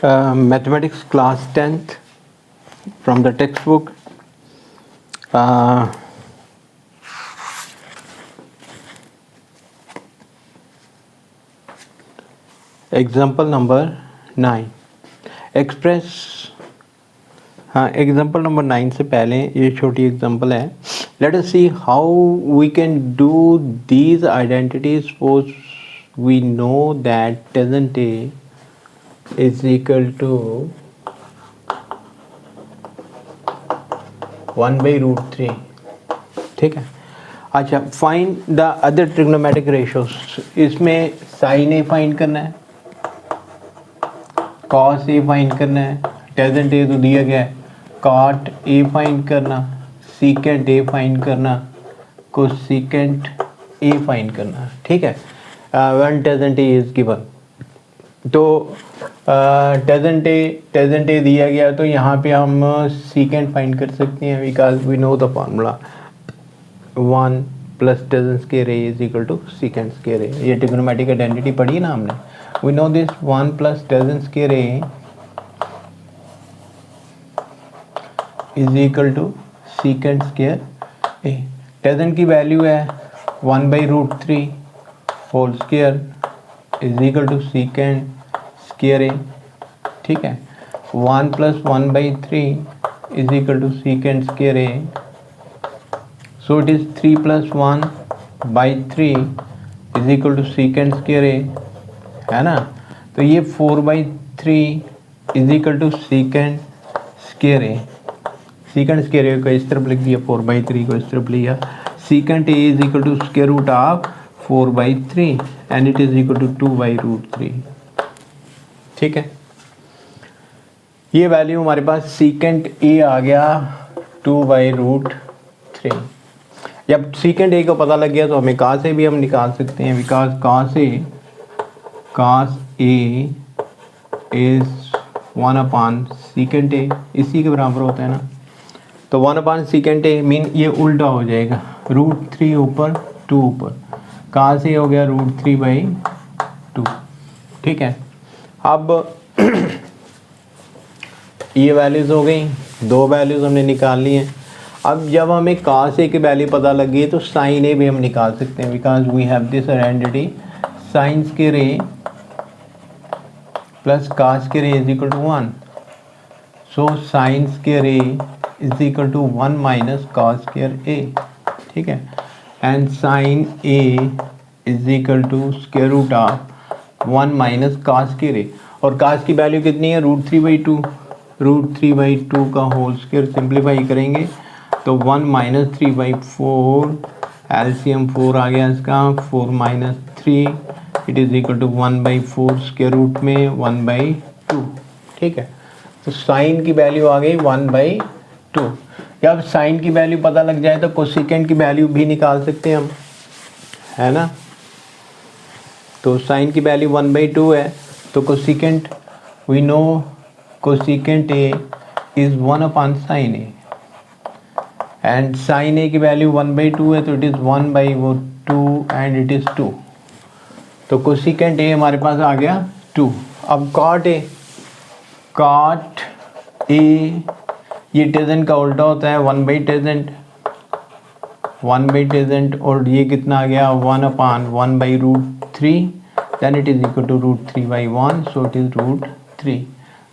Mathematics class 10th from the textbook. Example number 9. Example number 9 से पहले ये छोटी एग्जाम्पल है. Let us see how we can do these identities. Suppose we know that doesn't a is equal to 1/√3. ठीक है. अच्छा, find the other trigonometric ratios. इसमें sine A find करना है, कॉस ए फाइंड करना है, टेजेंट ए तो दिया गया है, कॉट ए फाइंड करना, सीकेंट ए फाइंड करना, कोसेकेंट ए फाइंड करना. ठीक है. One tangent A is given. तो टेजेंट ए दिया गया तो यहाँ पे हम सीकेंट फाइंड कर सकते हैं because we know the formula 1 plus tangent square A is equal to secant square A. ये ट्रिग्नोमेट्रिक आइडेंटिटी पढ़ी है ना हमने. We know this 1 plus tangent square A is equal to secant square A. Tangent की value है 1/√3 whole square is equal to secant square A. ठीक है. 1 plus 1/3 is equal to secant square A. So it is 3 plus 1/3 is equal to secant square A, है ना. तो ये 4/3 is equal to secant square A. Secant square A को इस तरफ लिख दिया, 4/3 को इस तरफ लिया. Secant A is equal to square root of 4/3 and it is equal to 2/√3. ठीक है. ये वैल्यू हमारे पास सीकेंट ए आ गया 2/√3. जब सीकेंट ए को पता लग गया तो हमें कॉस ए भी हम निकाल सकते हैं बिकॉज कॉस ए इज 1/सीकेंट ए, इसी के बराबर होता है ना. तो 1/सीकेंट ए मीन ये उल्टा हो जाएगा, √3 ऊपर 2 ऊपर. कॉस ए हो गया √3/2. ठीक है. अब ये वैल्यूज़ हो गई, दो वैल्यूज़ हमने निकाल ली हैं. अब जब हमें कॉस ए की वैल्यू पता लग गई तो साइन ए भी हम निकाल सकते हैं because we have this identity sine square A plus cos square A is equal to 1. So sine square A is equal to 1 minus cos square A. ठीक है. And sine A is equal to square root of 1 minus cos square A. और cos की value कितनी है, √3/2. √3/2 का whole square simplify करेंगे तो 1 minus 3/4, LCM 4 आ गया इसका, 4 minus 3 it is equal to 1/4 square root में 1/2. ठीक है. तो साइन की वैल्यू आ गई 1/2. जब साइन की वैल्यू पता लग जाए तो कोसेकेंट की वैल्यू भी निकाल सकते हैं हम, है ना. तो साइन की वैल्यू 1/2 है तो cosecant we know cosecant A is 1/sin A and sine A की वैल्यू 1/2 है तो it is 1/2 and it is 2. तो कोसेकेंट ए हमारे पास आ गया 2. अब कॉट ए ये टेजेंट का उल्टा होता है 1/टेजेंट और ये कितना आ गया 1/1/√3 then it is equal to √3/1 so it is √3.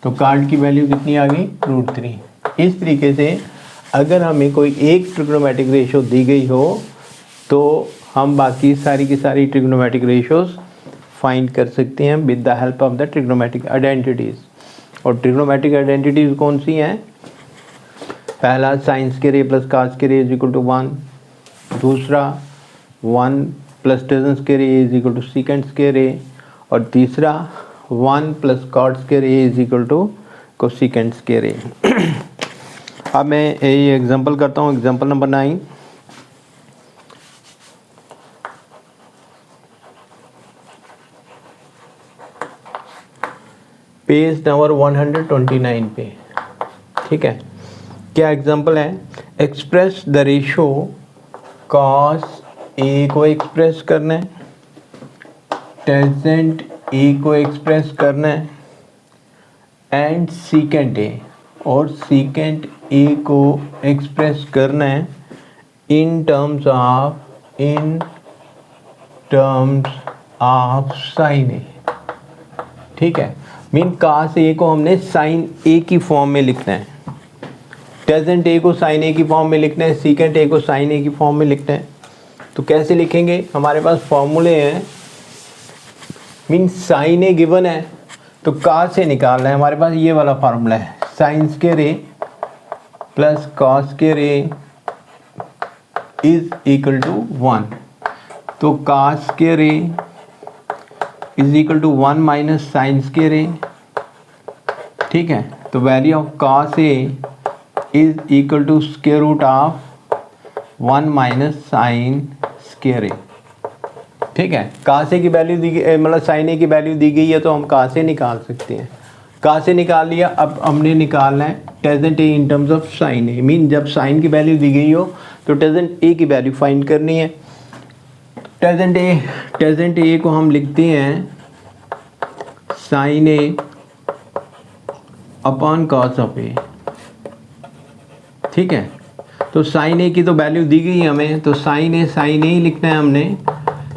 तो कॉट की वैल्यू कितनी आ गई √3. इस तरीके से अगर हमें कोई एक ट्रिग्नोमेट्रिक रेशियो दी गई हो तो हम बाकी सारी की सारी ट्रिग्नोमेट्रिक रेशियोज फाइंड कर सकते हैं with the help of the trigonometric identities. और ट्रिग्नोमेट्रिक आइडेंटिटीज़ कौन सी हैं? पहला sine square A plus cos square A is equal to 1. दूसरा 1 plus tangent square A is equal to secant square A. और तीसरा 1 plus cot square A is equal to cosecant square A. अब मैं ये एग्जांपल करता हूँ. Example number 9. Page number 129 पे. ठीक है. क्या एग्जांपल है? Express the ratio cos A को एक्सप्रेस करना है, टेंजेंट ए को एक्सप्रेस करना है एंड सीकेंट ए, और सीकेंट ए को एक्सप्रेस करना है इन टर्म्स ऑफ साइन ए। ठीक है, मीन कास ए को हमने साइन ए की फॉर्म में लिखना है, टेजेंट ए को साइन ए की फॉर्म में लिखना है, सीकेंट ए को साइन ए की फॉर्म में लिखना है। तो कैसे लिखेंगे, हमारे पास फॉर्मूले हैं, मीन साइन ए गिवन है तो कास से निकालना है। हमारे पास ये वाला फार्मूला है, sine square A plus cos square A is equal to 1। तो cos square A is equal to 1 minus sine square A. ठीक है, तो value of cos A is equal to square root of 1 minus sine square A. ठीक है, कहाँ से की value दी गई, मतलब साइन ए की वैल्यू दी गई है तो हम कहाँ से निकाल सकते हैं, कहाँ से निकाल लिया। अब हमने निकालना है tangent A in terms of sine A, mean जब साइन की वैल्यू दी गई हो तो टेजेंट ए की वैल्यू फाइंड करनी है। टेजेंट ए को हम लिखते हैं sine A upon cos of A. ठीक है, तो साइन ए की तो वैल्यू दी गई हमें, तो साइन ए ही लिखना है हमने,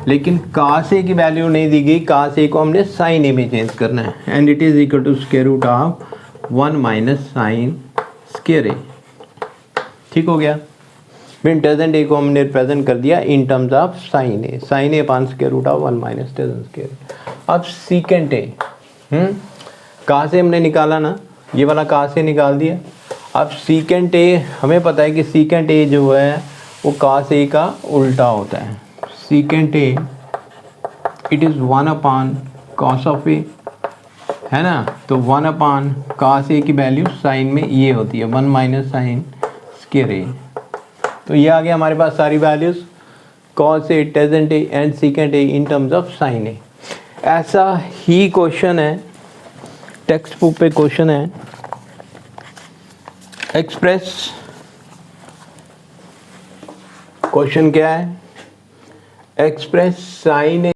लेकिन कास ए की वैल्यू नहीं दी गई, कास ए को हमने साइन ए में चेंज करना है, and it is equal to square root of 1 minus sine square A. ठीक हो गया, फिर टेजेंट ए को हमने रिप्रेजेंट कर दिया in terms of sine A upon square root of 1 minus tangent square A. अब सीकेंट ए, कहाँ से हमने निकाला ना, ये वाला कहाँ से निकाल दिया। अब सीकेंट ए हमें पता है कि सीकेंट ए जो है वो कास ए का उल्टा होता है। Secant A it is 1 upon cos of A, है ना, तो 1 अपॉन कास ए की वैल्यू साइन में ये होती है 1 माइनस साइन स्क्वायर ए। तो ये आ गया हमारे पास सारी values, cos A, tangent A and secant A in terms of sine A. ऐसा ही क्वेश्चन है, टेक्स्ट बुक पे क्वेश्चन है, एक्सप्रेस, क्वेश्चन क्या है, एक्सप्रेस साइन